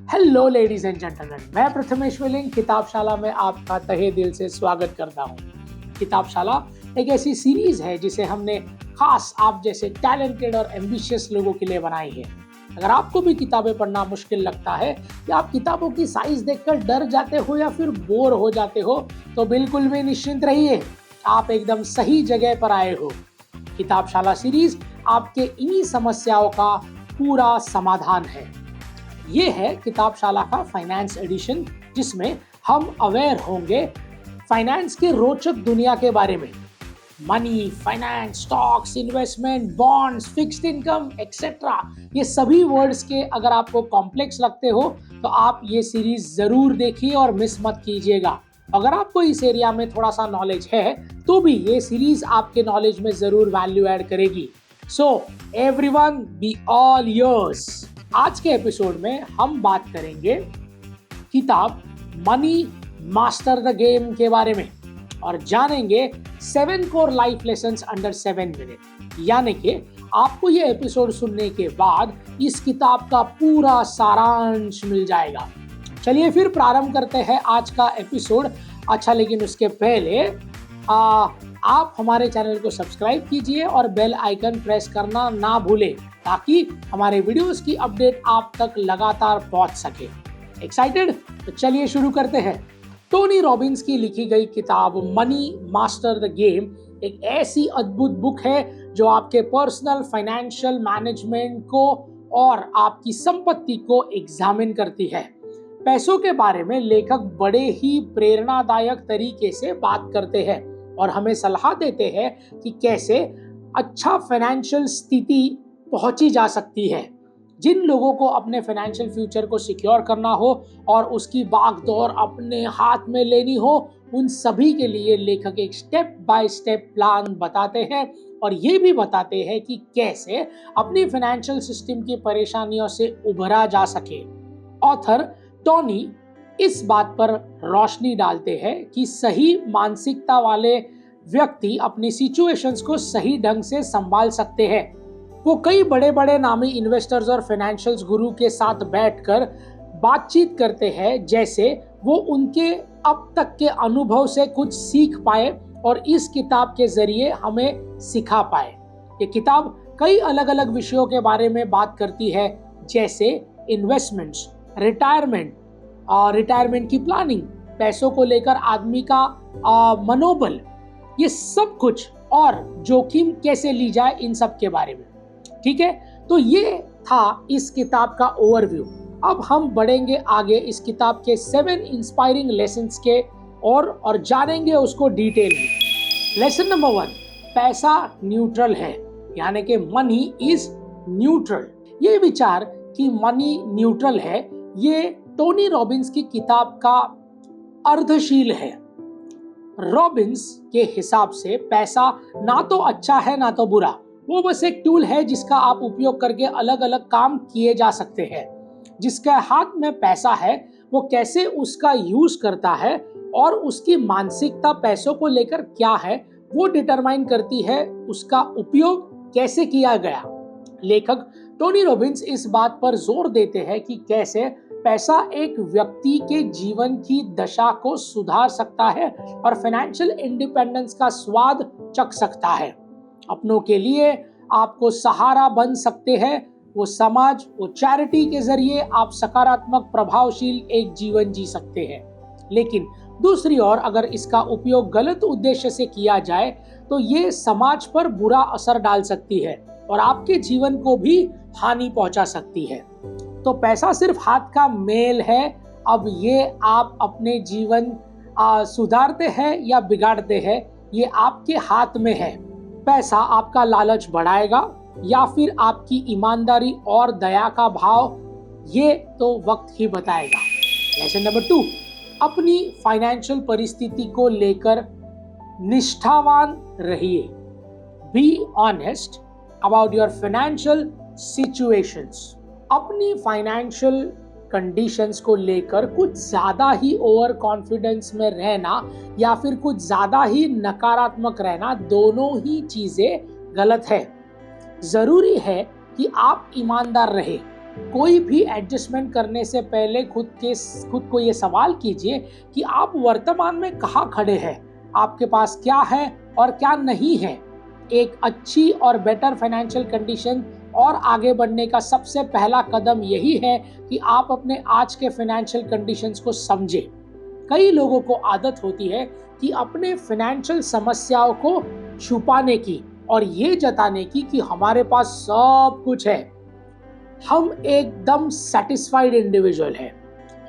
Hello ladies and gentleman, मैं Prathamesh willing किताबशाला में आपका तहे दिल से स्वागत करता हूँ। किताबशाला एक ऐसी सीरीज है जिसे हमने खास आप जैसे टैलेंटेड और एम्बिशियस लोगों के लिए बनाई है। अगर आपको भी किताबें पढ़ना मुश्किल लगता है या आप किताबों की साइज देखकर डर जाते हो या फिर बोर हो जाते हो, तो बिल्कुल भी निश्चिंत रहिए, आप एकदम सही जगह पर आए हो। किताबशाला सीरीज आपके इन्हीं समस्याओं का पूरा समाधान है। ये है किताबशाला का फाइनेंस एडिशन, जिसमें हम अवेयर होंगे फाइनेंस के रोचक दुनिया के बारे में। Money, finance, stocks, investment, bonds, fixed income etcetera, ये सभी वर्ड्स के अगर आपको कॉम्प्लेक्स लगते हो तो आप ये सीरीज जरूर देखिए और मिस मत कीजिएगा। अगर आपको इस एरिया में थोड़ा सा नॉलेज है तो भी ये सीरीज आपके नॉलेज में जरूर वैल्यू ऐड करेगी। So everyone, be all yours. आज के एपिसोड में हम बात करेंगे किताब मनी मास्टर द गेम के बारे में और जानेंगे 7 core life lessons under 7 minute. यानी कि आपको ये एपिसोड सुनने के बाद इस किताब का पूरा सारांश मिल जाएगा। चलिए फिर प्रारंभ करते हैं आज का एपिसोड। अच्छा, लेकिन उसके पहले आप हमारे चैनल को सब्सक्राइब कीजिए और बेल आइकन प्रेस करना ना भूलें, ताकि हमारे वीडियोस की अपडेट आप तक लगातार पहुंच सके। एक्साइटेड? तो चलिए शुरू करते हैं। टोनी रॉबिन्स की लिखी गई किताब मनी मास्टर द गेम एक ऐसी अद्भुत बुक है जो आपके पर्सनल फाइनेंशियल मैनेजमेंट को और आपकी संपत्ति को एग्जामिन करती है। पैसों के बारे में लेखक बड़े ही प्रेरणादायक तरीके से बात करते हैं और हमें सलाह देते हैं कि कैसे अच्छा फाइनेंशियल स्थिति पहुंची जा सकती है। जिन लोगों को अपने फाइनेंशियल फ्यूचर को सिक्योर करना हो और उसकी भागदौड़ अपने हाथ में लेनी हो, उन सभी के लिए लेखक एक स्टेप बाय स्टेप प्लान बताते हैं और ये भी बताते हैं कि कैसे अपनी फाइनेंशियल सिस्टम की परेशानियों से उभरा जा सके। ऑथर टोनी इस बात पर रोशनी डालते हैं कि सही मानसिकता वाले व्यक्ति अपनी सिचुएशंस को सही ढंग से संभाल सकते हैं। वो कई बड़े बड़े नामी इन्वेस्टर्स और फाइनेंशियल गुरु के साथ बैठकर बातचीत करते हैं, जैसे वो उनके अब तक के अनुभव से कुछ सीख पाए और इस किताब के जरिए हमें सिखा पाए। ये किताब कई अलग अलग विषयों के बारे में बात करती है, जैसे इन्वेस्टमेंट्स, रिटायरमेंट की प्लानिंग, पैसों को लेकर आदमी का मनोबल, ये सब कुछ, और जोखिम कैसे ली जाए, इन सब के बारे में। ठीक है, तो ये था इस किताब का ओवरव्यू। अब हम बढ़ेंगे आगे इस किताब के 7 इंस्पायरिंग लेसन्स के और जानेंगे उसको डिटेल में। लेसन नंबर 1, पैसा न्यूट्रल है, यानी कि मनी इज न्यूट्रल। ये विचार कि मनी न्यूट्रल है, ये टोनी रॉबिन्स की किताब का अर्धशील है। रॉबिन्स के हिसाब से पैसा ना तो अच्छा है ना तो बुरा, वो बस एक टूल है जिसका आप उपयोग करके अलग अलग काम किए जा सकते हैं। जिसके हाथ में पैसा है वो कैसे उसका यूज करता है और उसकी मानसिकता पैसों को लेकर क्या है, वो डिटरमाइन करती है उसका उपयोग कैसे किया गया। लेखक टोनी रॉबिन्स इस बात पर जोर देते हैं कि कैसे पैसा एक व्यक्ति के जीवन की दशा को सुधार सकता है और फाइनेंशियल इंडिपेंडेंस का स्वाद चख सकता है। अपनों के लिए आपको सहारा बन सकते हैं, वो समाज, वो चैरिटी के जरिए आप सकारात्मक प्रभावशील एक जीवन जी सकते हैं। लेकिन दूसरी ओर अगर इसका उपयोग गलत उद्देश्य से किया जाए तो ये समाज पर बुरा असर डाल सकती है और आपके जीवन को भी हानि पहुंचा सकती है। तो पैसा सिर्फ हाथ का मेल है। अब ये आप अपने जीवन सुधारते हैं या बिगाड़ते हैं, ये आपके हाथ में है। पैसा आपका लालच बढ़ाएगा या फिर आपकी ईमानदारी और दया का भाव, ये तो वक्त ही बताएगा। लेसन नंबर 2, अपनी फाइनेंशियल परिस्थिति को लेकर निष्ठावान रहिए। Be honest about your financial situations. अपनी फाइनेंशियल कंडीशंस को लेकर कुछ ज़्यादा ही ओवर कॉन्फिडेंस में रहना या फिर कुछ ज़्यादा ही नकारात्मक रहना, दोनों ही चीज़ें गलत है। ज़रूरी है कि आप ईमानदार रहे कोई भी एडजस्टमेंट करने से पहले खुद को ये सवाल कीजिए कि आप वर्तमान में कहाँ खड़े हैं, आपके पास क्या है और क्या नहीं है। एक अच्छी और बेटर फाइनेंशियल कंडीशन और आगे बढ़ने का सबसे पहला कदम यही है कि आप अपने आज के फाइनेंशियल कंडीशंस को समझें। कई लोगों को आदत होती है कि अपने फाइनेंशियल समस्याओं को छुपाने की और ये जताने की कि हमारे पास सब कुछ है, हम एकदम सेटिस्फाइड इंडिविजुअल है।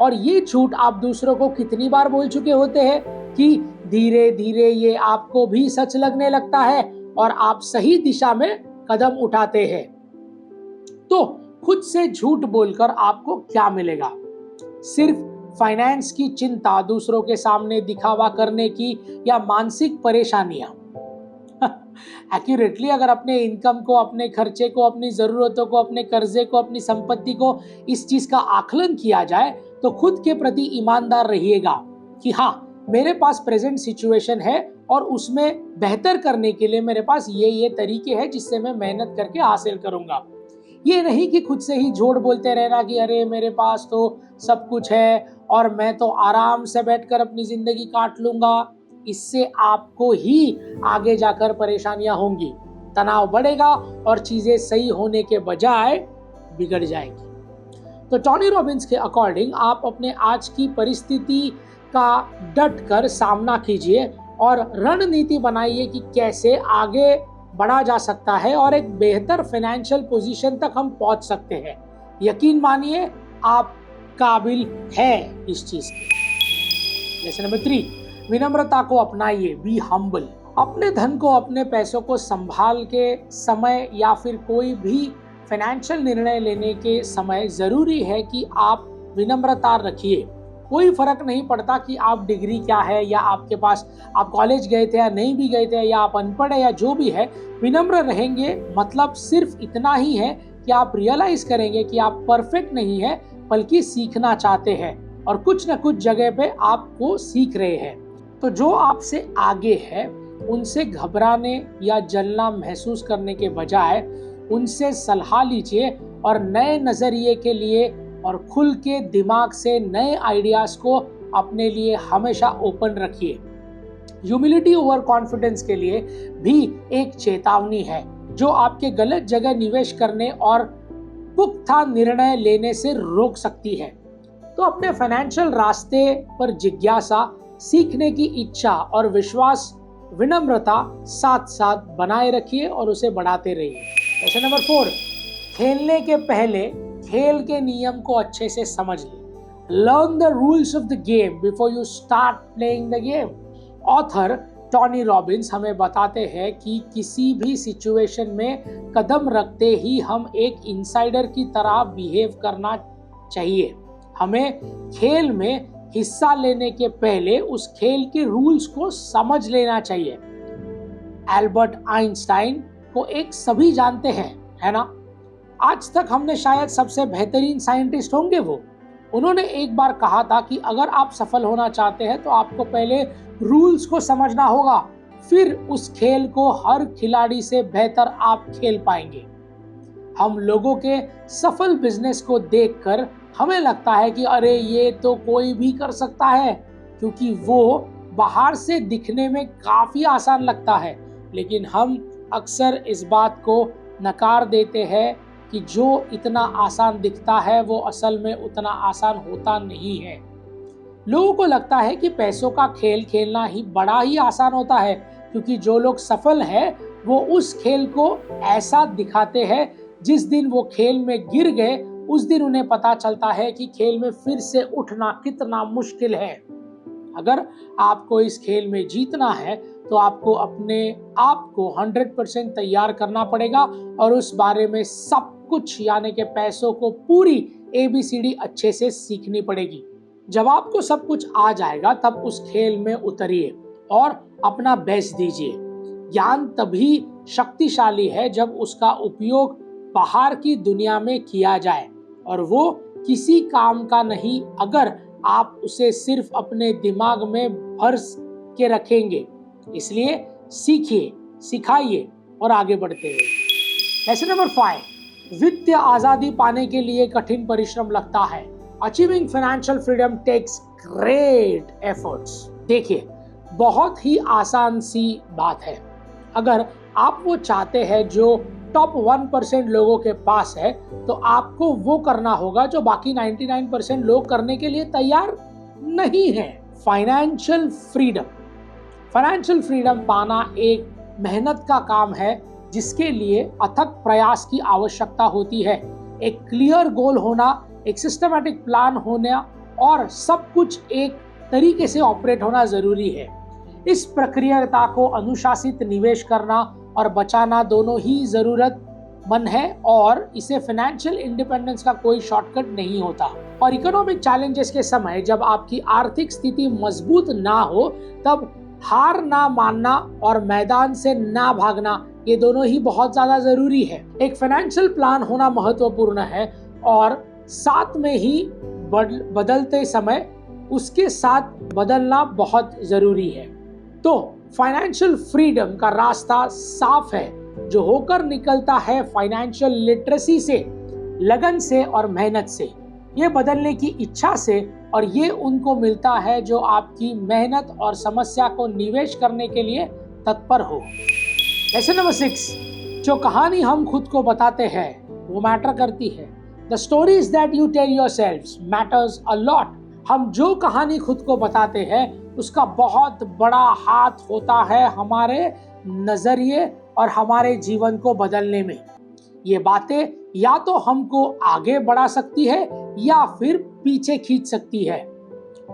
और ये झूठ आप दूसरों को कितनी बार बोल चुके होते हैं कि धीरे धीरे ये आपको भी सच लगने लगता है और आप सही दिशा में कदम उठाते हैं। तो खुद से झूठ बोलकर आपको क्या मिलेगा? सिर्फ फाइनेंस की चिंता, दूसरों के सामने दिखावा करने की या मानसिक परेशानियां। एक्यूरेटली अगर अपने इनकम को, अपने खर्चे को, अपनी जरूरतों को, अपने कर्जे को, अपनी संपत्ति को, इस चीज का आकलन किया जाए तो खुद के प्रति ईमानदार रहिएगा कि हाँ, मेरे पास प्रेजेंट सिचुएशन है और उसमें बेहतर करने के लिए मेरे पास ये तरीके हैं जिससे मैं मेहनत करके हासिल करूंगा। ये नहीं कि खुद से ही झूठ बोलते रहना कि अरे मेरे पास तो सब कुछ है और मैं तो आराम से बैठकर अपनी जिंदगी काट लूंगा। इससे आपको ही आगे जाकर परेशानियां होंगी, तनाव बढ़ेगा और चीजें सही होने के बजाय बिगड़ जाएंगी। तो टोनी रॉबिन्स के अकॉर्डिंग आप अपने आज की परिस्थिति का डट कर सामना कीजिए और रणनीति बनाइए कि कैसे आगे बढ़ा जा सकता है और एक बेहतर फाइनेंशियल पोजीशन तक हम पहुंच सकते हैं। यकीन मानिए आप काबिल है इस चीज के। लेसन नंबर 3, विनम्रता को अपनाइए। Be humble. अपने धन को, अपने पैसों को संभाल के समय या फिर कोई भी फाइनेंशियल निर्णय लेने के समय जरूरी है कि आप विनम्रता रखिए। कोई फर्क नहीं पड़ता कि आप डिग्री क्या है या आपके पास, आप कॉलेज गए थे या नहीं भी गए थे या आप अनपढ़ है या जो भी है, विनम्र रहेंगे मतलब सिर्फ इतना ही है कि आप रियलाइज करेंगे कि आप परफेक्ट नहीं है बल्कि सीखना चाहते हैं और कुछ न कुछ जगह पे आपको सीख रहे हैं। तो जो आपसे आगे है उनसे घबराने या जलना महसूस करने के बजाय उनसे सलाह लीजिए और नए नजरिए के लिए और खुल के दिमाग से नए आइडियाज को अपने लिए हमेशा ओपन रखिए। ह्यूमिलिटी ओवर कॉन्फिडेंस के लिए भी एक चेतावनी है जो आपके गलत जगह निवेश करने और पुख्ता निर्णय लेने से रोक सकती है। तो अपने फाइनेंशियल रास्ते पर जिज्ञासा, सीखने की इच्छा और विश्वास, विनम्रता साथ साथ बनाए रखिए और उसे बढ़ाते रहिए। क्वेश्चन नंबर 4, खेलने के पहले खेल के नियम को अच्छे से समझ लें। Learn the rules of the game before you start playing the game. Author Tony Robbins हमें बताते हैं कि किसी भी सिचुएशन में कदम रखते ही हम एक इनसाइडर की तरह बिहेव करना चाहिए। हमें खेल में हिस्सा लेने के पहले उस खेल के रूल्स को समझ लेना चाहिए। एल्बर्ट आइंस्टाइन को एक सभी जानते हैं, है ना? आज तक हमने शायद सबसे बेहतरीन साइंटिस्ट होंगे वो। उन्होंने एक बार कहा था कि अगर आप सफल होना चाहते हैं तो आपको पहले रूल्स को समझना होगा, फिर उस खेल को हर खिलाड़ी से बेहतर आप खेल पाएंगे। हम लोगों के सफल बिजनेस को देखकर हमें लगता है कि अरे ये तो कोई भी कर सकता है, क्योंकि वो बाहर से दिखने में काफी आसान लगता है, लेकिन हम अक्सर इस बात को नकार देते हैं कि जो इतना आसान दिखता है वो असल में उतना आसान होता नहीं है। लोगों को लगता है कि पैसों का खेल खेलना ही बड़ा ही आसान होता है, क्योंकि जो लोग सफल हैं वो उस खेल को ऐसा दिखाते हैं, जिस दिन वो खेल में गिर गए उस दिन उन्हें पता चलता है कि खेल में फिर से उठना कितना मुश्किल है। अगर आपको इस खेल में जीतना है तो आपको अपने आप को 100% तैयार करना पड़ेगा और उस बारे में सब कुछ, यानी कि पैसों को पूरी ABCD अच्छे से सीखनी पड़ेगी। जब आपको सब कुछ आ जाएगा तब उस खेल में उतरिए और अपना बेस्ट दीजिए। ज्ञान तभी शक्तिशाली है जब उसका उपयोग बाहर की दुनिया में किया जाए, और वो किसी काम का नहीं अगर आप उसे सिर्फ अपने दिमाग में भर के रखेंगे। इसलिए सीखिए, सिखाइए और आगे बढ़ते रहिए। लेसन नंबर 5, वित्तीय आजादी पाने के लिए कठिन परिश्रम लगता है। Achieving financial freedom takes great efforts. देखिए, बहुत ही आसान सी बात है। अगर आप वो चाहते हैं जो टॉप 1% लोगों के पास है, तो आपको वो करना होगा जो बाकी 99% लोग करने के लिए तैयार नहीं है। फाइनेंशियल फ्रीडम पाना एक मेहनत का काम है, जिसके लिए अथक प्रयास की आवश्यकता होती है। एक क्लियर गोल होना, एक सिस्टमैटिक प्लान होना और सब कुछ एक तरीके से ऑपरेट होना जरूरी है। इस प्रक्रिया को अनुशासित निवेश करना और बचाना दोनों ही जरूरतमंद है, और इसे फाइनेंशियल इंडिपेंडेंस का कोई शॉर्टकट नहीं होता। और इकोनॉमिक चैलेंजेस के समय जब आपकी आर्थिक स्थिति मजबूत ना हो, तब हार ना मानना और मैदान से ना भागना, ये दोनों ही बहुत ज्यादा जरूरी है। एक फाइनेंशियल प्लान होना महत्वपूर्ण है, और साथ में ही बदलते समय उसके साथ बदलना बहुत जरूरी है। तो फाइनेंशियल फ्रीडम का रास्ता साफ है, जो होकर निकलता है फाइनेंशियल लिटरेसी से, लगन से और मेहनत से, ये बदलने की इच्छा से, और ये उनको मिलता है जो आपकी मेहनत और समस्या को निवेश करने के लिए तत्पर हो। लेसन नंबर 6, जो कहानी हम खुद को बताते हैं वो मैटर करती है। The stories that you tell yourselves matters a lot. हम जो कहानी खुद को बताते हैं उसका बहुत बड़ा हाथ होता है हमारे नजरिए और हमारे जीवन को बदलने में। ये बातें या तो हमको आगे बढ़ा सकती है या फिर पीछे खींच सकती है।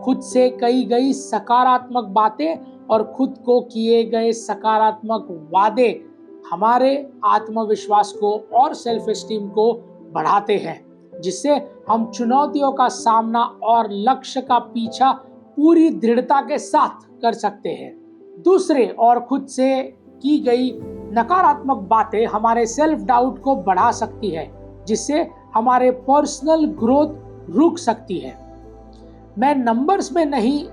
खुद से कही गई सकारात्मक बातें और खुद को किए गए सकारात्मक वादे हमारे आत्मविश्वास को और सेल्फ एस्टीम को बढ़ाते हैं, जिससे हम चुनौतियों का सामना और लक्ष्य का पीछा पूरी दृढ़ता के साथ कर सकते हैं। दूसरे और खुद से की गई नकारात्मक बातें हमारे सेल्फ डाउट को बढ़ा सकती है, जिससे हमारे पर्सनल ग्रोथ रुक सकती है। मैं नंबर्स में नहीं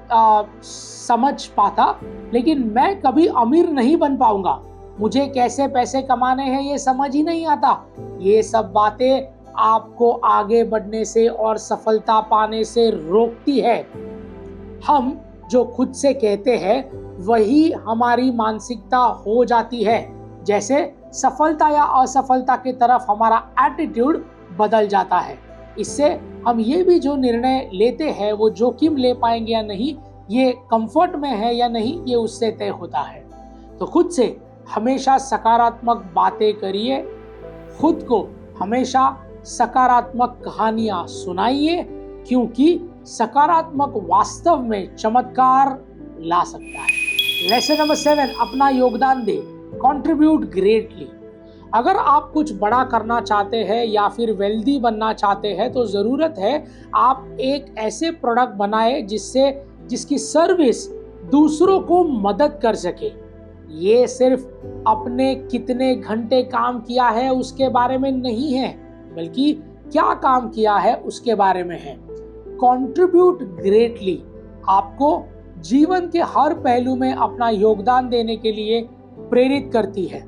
समझ पाता, लेकिन मैं कभी अमीर नहीं बन पाऊंगा। मुझे कैसे पैसे कमाने हैं ये समझ ही नहीं आता। ये सब बातें आपको आगे बढ़ने से और सफलता पाने से रोकती है। हम जो खुद से कहते हैं वही हमारी मानसिकता हो जाती है। जैसे सफलता या असफलता की तरफ हमारा एटीट्यूड बदल जाता है। इससे हम ये भी जो निर्णय लेते हैं वो जोखिम ले पाएंगे या नहीं, ये कंफर्ट में है या नहीं, ये उससे तय होता है। तो खुद से हमेशा सकारात्मक बातें करिए, खुद को हमेशा सकारात्मक कहानियां सुनाइए, क्योंकि सकारात्मक वास्तव में चमत्कार ला सकता है। लेसन नंबर 7, अपना योगदान दे, कंट्रीब्यूट ग्रेटली। अगर आप कुछ बड़ा करना चाहते हैं या फिर वेल्दी बनना चाहते हैं, तो ज़रूरत है आप एक ऐसे प्रोडक्ट बनाए जिसकी सर्विस दूसरों को मदद कर सके। ये सिर्फ अपने कितने घंटे काम किया है उसके बारे में नहीं है, बल्कि क्या काम किया है उसके बारे में है। कंट्रीब्यूट ग्रेटली आपको जीवन के हर पहलू में अपना योगदान देने के लिए प्रेरित करती है।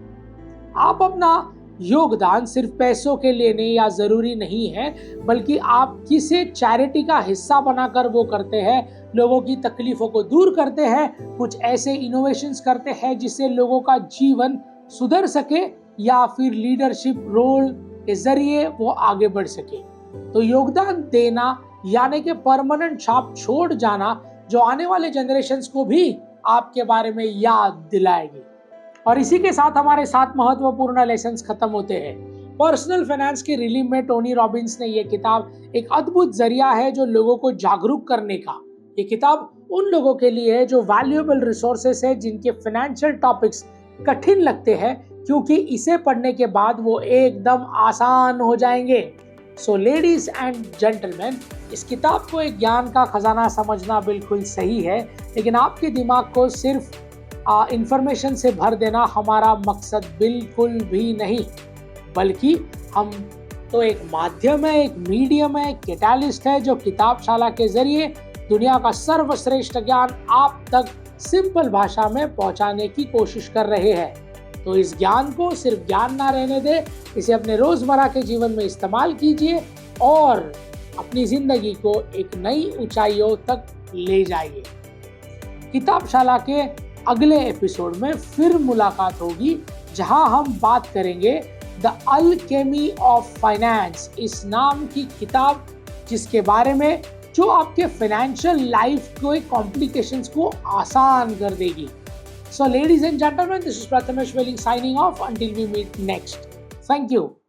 आप अपना योगदान सिर्फ पैसों के लिए नहीं या जरूरी नहीं है, बल्कि आप किसी चैरिटी का हिस्सा बनाकर वो करते हैं, लोगों की तकलीफों को दूर करते हैं, कुछ ऐसे इनोवेशंस करते हैं जिससे लोगों का जीवन सुधर सके या फिर लीडरशिप रोल के जरिए वो आगे बढ़ सके। तो योगदान देना यानी कि परमानेंट छाप छोड़ जाना, जो आने वाले जनरेशन्स को भी आपके बारे में याद दिलाएगी। और इसी के साथ हमारे 7 महत्वपूर्ण लेसन्स खत्म होते हैं। पर्सनल फाइनेंस की रिलीम में टोनी रॉबिन्स ने यह किताब एक अद्भुत जरिया है जो लोगों को जागरूक करने का। ये किताब उन लोगों के लिए है जो वैल्यूएबल रिसोर्सेस है, जिनके फाइनेंशियल टॉपिक्स कठिन लगते हैं, क्योंकि इसे पढ़ने के बाद वो एकदम आसान हो जाएंगे। सो लेडीज एंड जेंटलमैन, इस किताब को एक ज्ञान का खजाना समझना बिल्कुल सही है, लेकिन आपके दिमाग को सिर्फ इंफॉर्मेशन से भर देना हमारा मकसद बिल्कुल भी नहीं, बल्कि हम तो एक माध्यम है, एक मीडियम है, कैटालिस्ट है, जो किताबशाला के जरिए दुनिया का सर्वश्रेष्ठ ज्ञान आप तक सिंपल भाषा में पहुंचाने की कोशिश कर रहे हैं। तो इस ज्ञान को सिर्फ ज्ञान ना रहने दे, इसे अपने रोजमर्रा के जीवन में इस्तेमाल कीजिए और अपनी जिंदगी को एक नई ऊंचाइयों तक ले जाइए। किताबशाला के अगले एपिसोड में फिर मुलाकात होगी, जहां हम बात करेंगे द अल्केमी ऑफ फाइनेंस, इस नाम की किताब जिसके बारे में जो आपके फाइनेंशियल लाइफ के कॉम्प्लिकेशंस को आसान कर देगी। So ladies and gentlemen, this is Prathamesh Welling signing off until we meet next. Thank you.